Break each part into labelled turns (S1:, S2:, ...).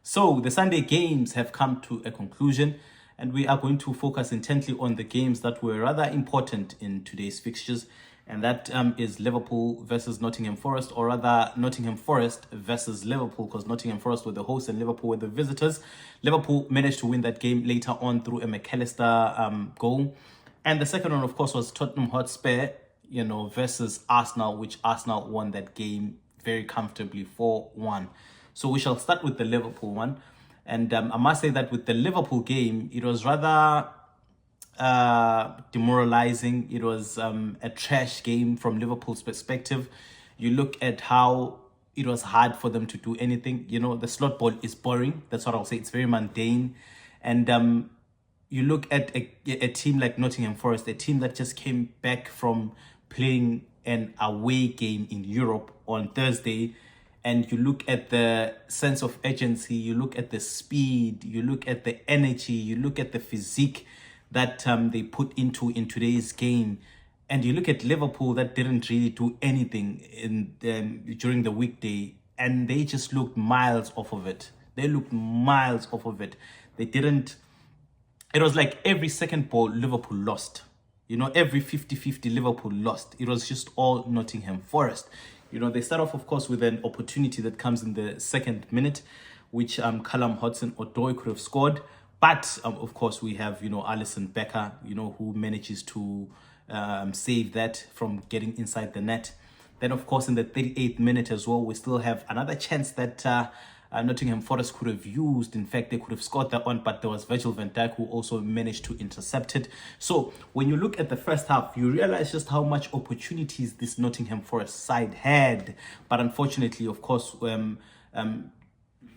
S1: So the Sunday games have come to a conclusion, and we are going to focus intently on the games that were rather important in today's fixtures, and that is Liverpool versus Nottingham Forest, or rather Nottingham Forest versus Liverpool, because Nottingham Forest were the hosts and Liverpool were the visitors. Liverpool managed to win that game later on through a McAllister goal. And the second one, of course, was Tottenham Hotspur, versus Arsenal, which Arsenal won that game very comfortably 4-1. So we shall start with the Liverpool one. And I must say that with the Liverpool game, it was rather demoralizing. It was a trash game from Liverpool's perspective. You look at how it was hard for them to do anything. The slot ball is boring. That's what I'll say. It's very mundane. And you look at a team like Nottingham Forest, a team that just came back from playing an away game in Europe on Thursday, and you look at the sense of urgency, you look at the speed, you look at the energy, you look at the physique that they put in today's game, and you look at Liverpool that didn't really do anything during the weekday, and they just looked miles off of it. They looked miles off of it. It was like every second ball Liverpool lost. Every 50-50 Liverpool lost. It was just all Nottingham Forest. They start off, of course, with an opportunity that comes in the second minute, which Callum Hudson-Odoi could have scored. But, of course, we have, Alisson Becker, who manages to save that from getting inside the net. Then, of course, in the 38th minute as well, we still have another chance that Nottingham Forest could have used. In fact, they could have scored that one, but there was Virgil van Dijk who also managed to intercept it. So when you look at the first half, you realize just how much opportunities this Nottingham Forest side had. But unfortunately, of course,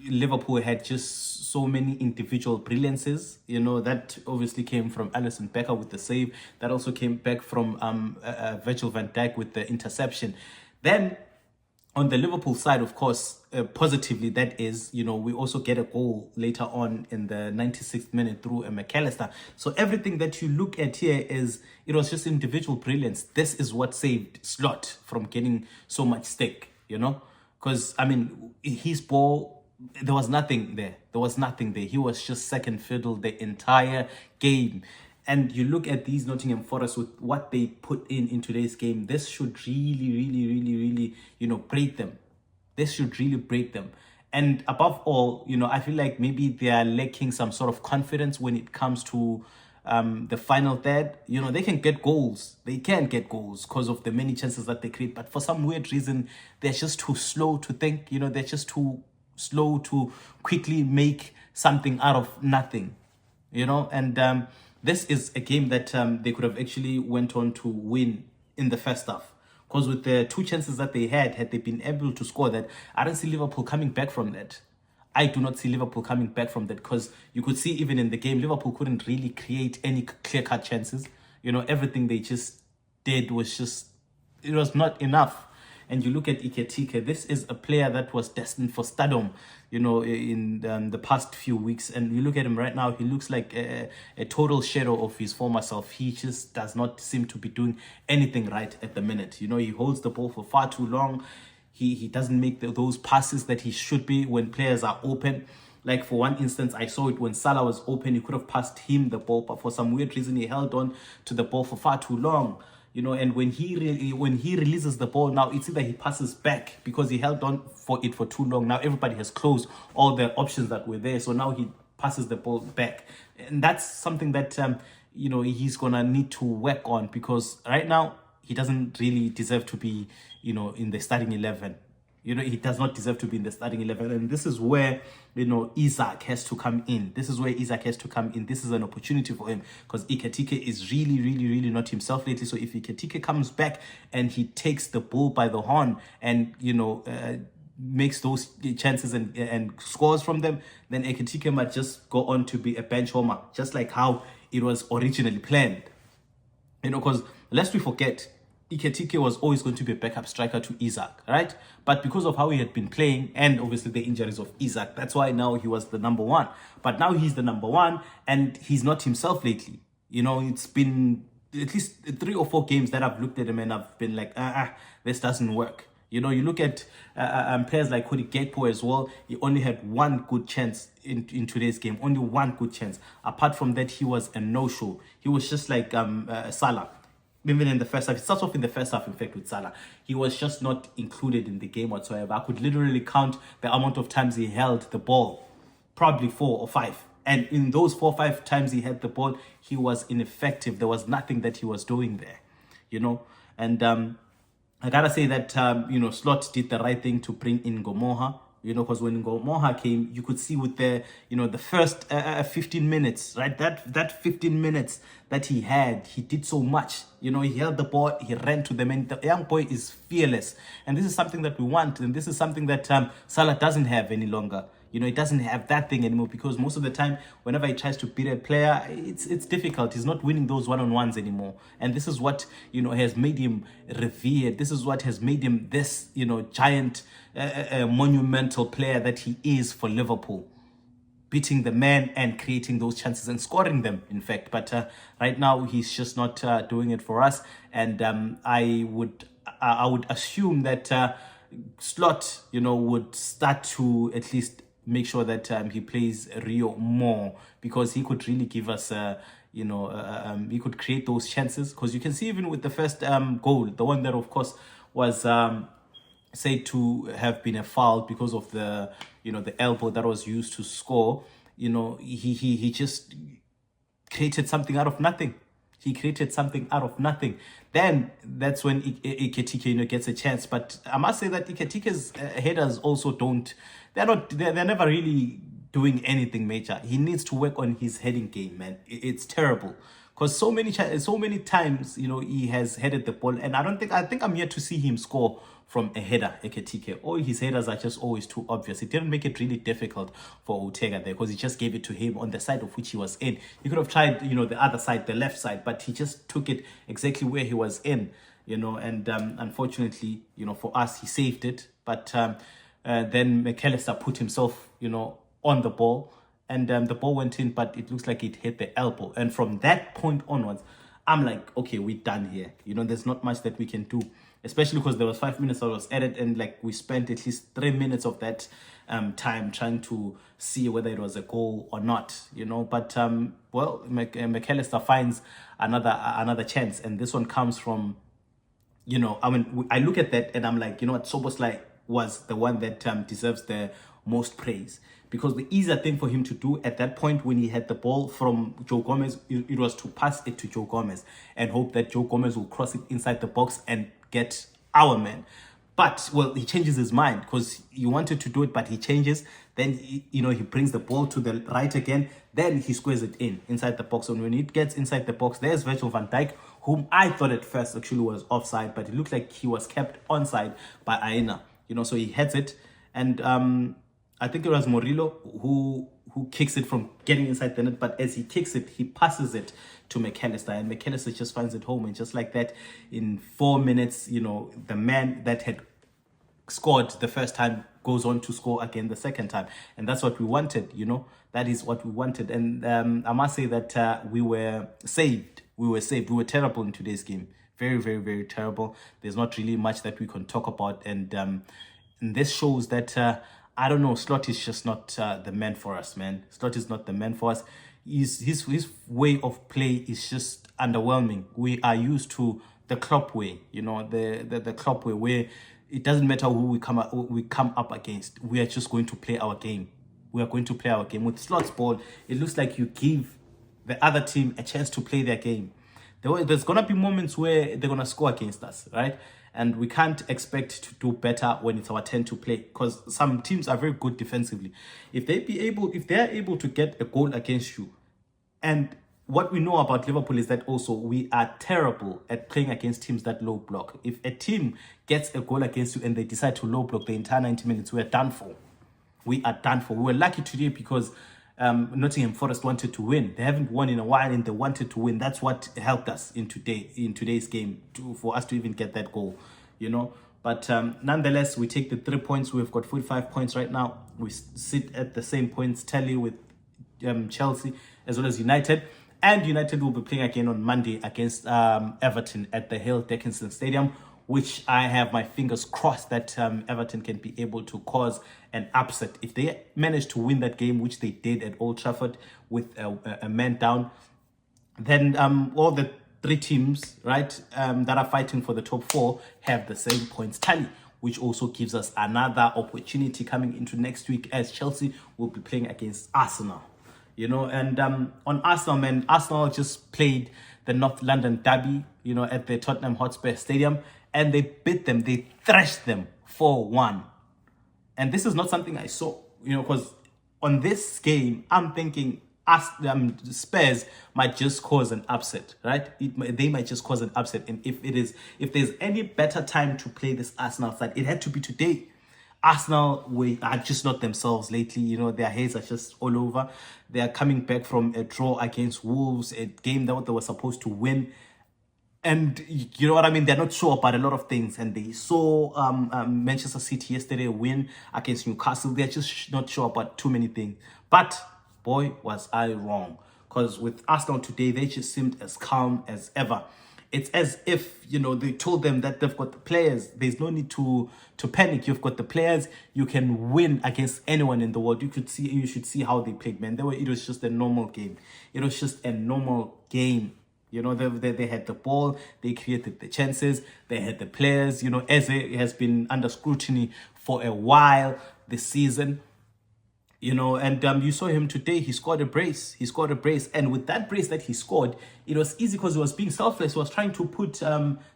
S1: Liverpool had just so many individual brilliances. That obviously came from Alisson Becker with the save. That also came back from Virgil van Dijk with the interception. Then on the Liverpool side, of course, positively, that is, we also get a goal later on in the 96th minute through a McAllister. So everything that you look at here it was just individual brilliance. This is what saved Slot from getting so much stick, because, his ball, there was nothing there. There was nothing there. He was just second fiddle the entire game. And you look at these Nottingham Forest with what they put in today's game, this should really, break them. This should really break them. And above all, I feel like maybe they are lacking some sort of confidence when it comes to the final third. They can get goals. They can get goals because of the many chances that they create. But for some weird reason, they're just too slow to think. They're just too slow to quickly make something out of nothing. And this is a game that they could have actually went on to win in the first half. Because with the two chances that they had they been able to score that, I don't see Liverpool coming back from that. I do not see Liverpool coming back from that, because you could see even in the game, Liverpool couldn't really create any clear-cut chances. Everything they just did was it was not enough. And you look at Iketika, this is a player that was destined for stardom, in the past few weeks. And you look at him right now, he looks like a total shadow of his former self. He just does not seem to be doing anything right at the minute. He holds the ball for far too long. He doesn't make those passes that he should be when players are open. Like, for one instance, I saw it when Salah was open. He could have passed him the ball, but for some weird reason, he held on to the ball for far too long. And when he releases the ball, now it's either he passes back because he held on for it for too long. Now everybody has closed all the options that were there, so now he passes the ball back, and that's something that he's gonna need to work on, because right now he doesn't really deserve to be in the starting 11. He does not deserve to be in the starting 11. And this is where, Isak has to come in. This is an opportunity for him, because Iketika is really not himself lately. So if Iketika comes back and he takes the bull by the horn and, makes those chances and scores from them, then Iketika might just go on to be a bench warmer, just like how it was originally planned. Because lest we forget, Iketika was always going to be a backup striker to Isak, right? But because of how he had been playing, and obviously the injuries of Isak, that's why now he was the number one. But now he's the number one, and he's not himself lately. It's been at least 3 or 4 games that I've looked at him and I've been like, this doesn't work. You know, you look at players like Cody Gakpo as well. He only had one good chance in today's game. Only one good chance. Apart from that, he was a no-show. He was just like Salah. Even in the first half, it starts off in the first half, in fact, with Salah. He was just not included in the game whatsoever. I could literally count the amount of times he held the ball, probably 4 or 5. And in those 4 or 5 times he had the ball, he was ineffective. There was nothing that he was doing there, you know. And I gotta say that Slot did the right thing to bring in Gomoha. You know, because when Gomoha came, you could see with the the first 15 minutes, right? That 15 minutes that he had, he did so much. You know, he held the ball, he ran to them, and the young boy is fearless. And this is something that we want, and this is something that Salah doesn't have any longer. You know, he doesn't have that thing anymore, because most of the time, whenever he tries to beat a player, it's difficult. He's not winning those one-on-ones anymore. And this is what, has made him revered. This is what has made him this, giant, monumental player that he is for Liverpool. Beating the man and creating those chances and scoring them, in fact. But right now, he's just not doing it for us. And I would assume that Slot, would start to at least make sure that he plays Rio more, because he could really give us, he could create those chances. Because you can see even with the first goal, the one that of course was said to have been a foul because of the, the elbow that was used to score. He just created something out of nothing. He created something out of nothing. Then that's when Iketike, gets a chance. But I must say that Iketike's headers also they're never really doing anything major. He needs to work on his heading game, man. It's terrible. Because so many times, he has headed the ball, and I think I'm yet to see him score from a header, Eketike. All his headers are just always too obvious. It didn't make it really difficult for Ortega there, because he just gave it to him on the side of which he was in. He could have tried, the other side, the left side, but he just took it exactly where he was in, and unfortunately, for us, he saved it. But then McAllister put himself, on the ball, and the ball went in, but it looks like it hit the elbow. And from that point onwards, I'm like, okay, we're done here. There's not much that we can do, especially because there was 5 minutes that was added, and like we spent at least 3 minutes of that time trying to see whether it was a goal or not, But McAllister finds another chance, and this one comes from, I look at that and I'm like, Soboslai was the one that deserves the most praise, because the easier thing for him to do at that point when he had the ball from Joe Gomez, it was to pass it to Joe Gomez and hope that Joe Gomez will cross it inside the box and get our man. But, he changes his mind, because he wanted to do it, but he changes. Then, he brings the ball to the right again. Then he squares it inside the box. And when it gets inside the box, there's Virgil van Dijk, whom I thought at first actually was offside, but it looked like he was kept onside by Aina. So he heads it. And I think it was Murillo who kicks it from getting inside the net, but as he kicks it, he passes it to McAllister, and McAllister just finds it home. And just like that, in 4 minutes, the man that had scored the first time goes on to score again the second time. And that's what we wanted, that is what we wanted. And I must say that we were saved. We were saved. We were terrible in today's game. Very, very, very terrible. There's not really much that we can talk about. And this shows that I don't know, Slot is just not the man for us, man. Slot is not the man for us. His way of play is just underwhelming. We are used to the Klopp way, the Klopp way, where it doesn't matter who we come up against. We are just going to play our game. We are going to play our game. With Slot's ball, it looks like you give the other team a chance to play their game. There's going to be moments where they're going to score against us, right? And we can't expect to do better when it's our turn to play, because some teams are very good defensively. If they're able to get a goal against you, and what we know about Liverpool is that also we are terrible at playing against teams that low block. If a team gets a goal against you and they decide to low block the entire 90 minutes, we are done for. We are done for. We were lucky today because Nottingham Forest wanted to win. They haven't won in a while, and they wanted to win. That's what helped us in today's game for us to even get that goal, But nonetheless, we take the 3 points. We've got 45 points right now. We sit at the same points tally with Chelsea as well as United. And United will be playing again on Monday against Everton at the Hill Dickinson Stadium. which I have my fingers crossed that Everton can be able to cause an upset. If they manage to win that game, which they did at Old Trafford with a man down, then all the three teams, right, that are fighting for the top four have the same points tally, which also gives us another opportunity coming into next week as Chelsea will be playing against Arsenal. And on Arsenal, man, Arsenal just played the North London derby, at the Tottenham Hotspur Stadium, and they beat them. They thrashed them 4-1. And this is not something I saw, because on this game, I'm thinking Spurs might just cause an upset, right? They might just cause an upset. And if there's any better time to play this Arsenal side, it had to be today. Arsenal are just not themselves lately. Their heads are just all over. They are coming back from a draw against Wolves, a game that they were supposed to win. And you know what I mean? They're not sure about a lot of things. And they saw Manchester City yesterday win against Newcastle. They're just not sure about too many things. But boy, was I wrong. Because with Arsenal today, they just seemed as calm as ever. It's as if, they told them that they've got the players. There's no need to panic. You've got the players. You can win against anyone in the world. You should see how they played, man. It was just a normal game. It was just a normal game. They had the ball. They created the chances. They had the players. Eze has been under scrutiny for a while this season. And you saw him today. He scored a brace. And with that brace that he scored, it was easy because he was being selfless. He was trying to put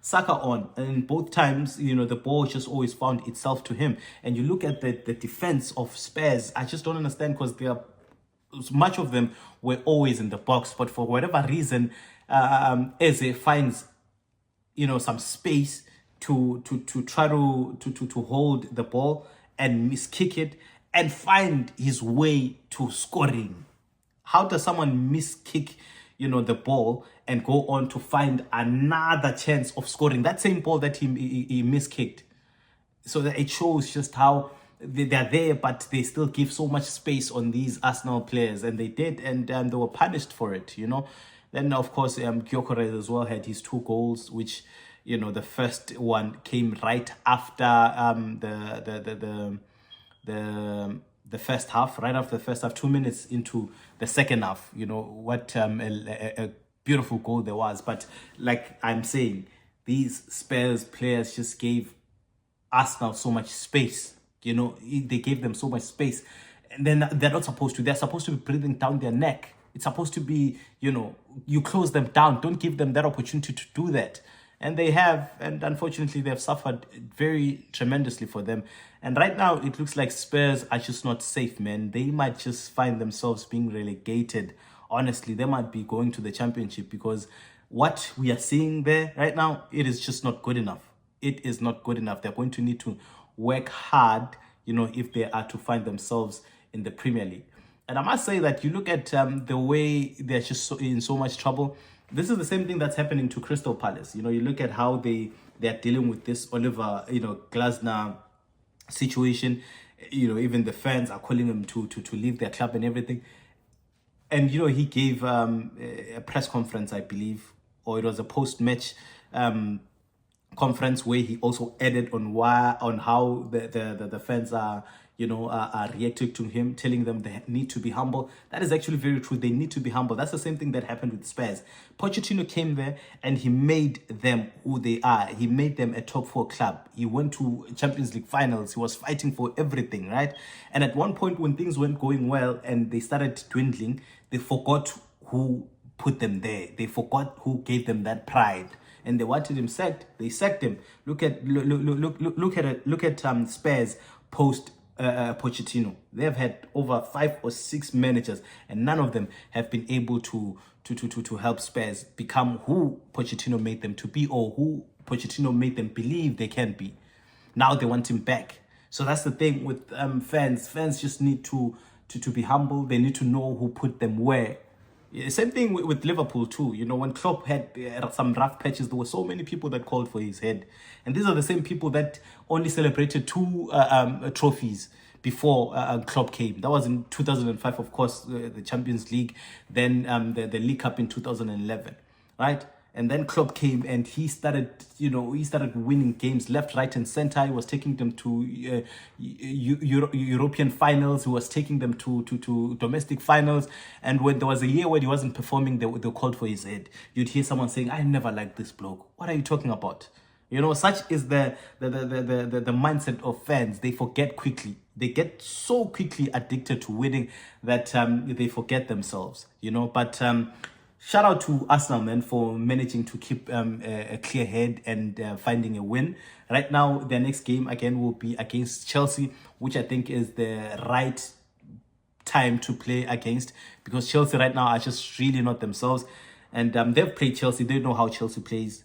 S1: Saka on. And both times, the ball just always found itself to him. And you look at the defense of Spurs, I just don't understand because much of them were always in the box. But for whatever reason, Eze finds, some space to try to hold the ball and miskick it and find his way to scoring. How does someone miskick, the ball and go on to find another chance of scoring that same ball that he miskicked? So that it shows just how they're there, but they still give so much space on these Arsenal players, and they did, and they were punished for it. Then of course Gyökeres as well had his 2 goals, which the first one came right after the first half, right after the first half, 2 minutes into the second half. What a beautiful goal there was. But like I'm saying, these Spurs players just gave Arsenal so much space. They gave them so much space, and then they're not supposed to. They're supposed to be breathing down their neck. It's supposed to be, you close them down. Don't give them that opportunity to do that. And they have, and unfortunately, they've suffered very tremendously for them. And right now, it looks like Spurs are just not safe, man. They might just find themselves being relegated. Honestly, they might be going to the championship because what we are seeing there right now, it is just not good enough. It is not good enough. They're going to need to work hard, if they are to find themselves in the Premier League. And I must say that you look at the way they're just in so much trouble. This is the same thing that's happening to Crystal Palace. You look at how they're dealing with this Oliver, Glasner situation. Even the fans are calling him to leave their club and everything. And, he gave a press conference, I believe, or it was a post-match conference where he also added on how the fans are reacting to him, telling them they need to be humble. That is actually very true. They need to be humble. That's the same thing that happened with Spurs. Pochettino came there and he made them who they are. He made them a top 4 club. He went to Champions League finals. He was fighting for everything, right? And at one point when things weren't going well and they started dwindling, they forgot who put them there. They forgot who gave them that pride. And they wanted him sacked. They sacked him. Look at Spurs post Pochettino. They've had over 5 or 6 managers, and none of them have been able to help Spurs become who Pochettino made them to be, or who Pochettino made them believe they can be. Now they want him back. So that's the thing with fans. Fans just need to be humble. They need to know who put them where. Yeah, same thing with Liverpool too. When Klopp had some rough patches, there were so many people that called for his head. And these are the same people that only celebrated 2 trophies before Klopp came. That was in 2005, of course, the Champions League, then the League Cup in 2011, right? And then Klopp came and he started, he started winning games left, right, and center. He was taking them to European finals. He was taking them to domestic finals. And when there was a year where he wasn't performing, they called for his head. You'd hear someone saying, "I never liked this bloke. What are you talking about?" Such is the mindset of fans. They forget quickly. They get so quickly addicted to winning that they forget themselves. But shout out to Arsenal, man, for managing to keep a clear head and finding a win. Right now, their next game again will be against Chelsea, which I think is the right time to play against, because Chelsea right now are just really not themselves. And they've played Chelsea. They know how Chelsea plays,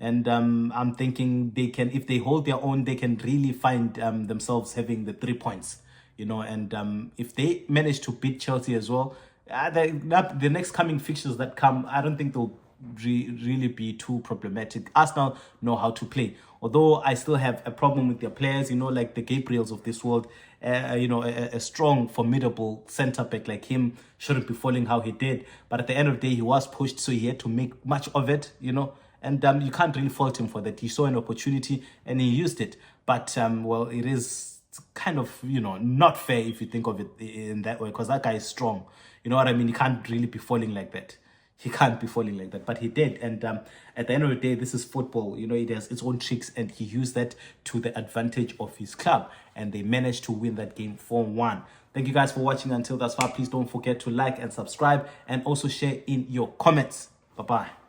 S1: And I'm thinking they can, if they hold their own, they can really find themselves having the 3 points, And if they manage to beat Chelsea as well, the next coming fixtures that come, I don't think they'll really be too problematic. Arsenal know how to play. Although I still have a problem with their players, like the Gabriels of this world. A strong, formidable centre back like him shouldn't be falling how he did. But at the end of the day, he was pushed, so he had to make much of it, And you can't really fault him for that. He saw an opportunity and he used it. But, it is kind of, not fair if you think of it in that way, because that guy is strong. You know what I mean? He can't really be falling like that. He can't be falling like that, but he did. And at the end of the day, this is football. It has its own tricks, and he used that to the advantage of his club. And they managed to win that game 4-1. Thank you guys for watching until thus far. Please don't forget to like and subscribe, and also share in your comments. Bye-bye.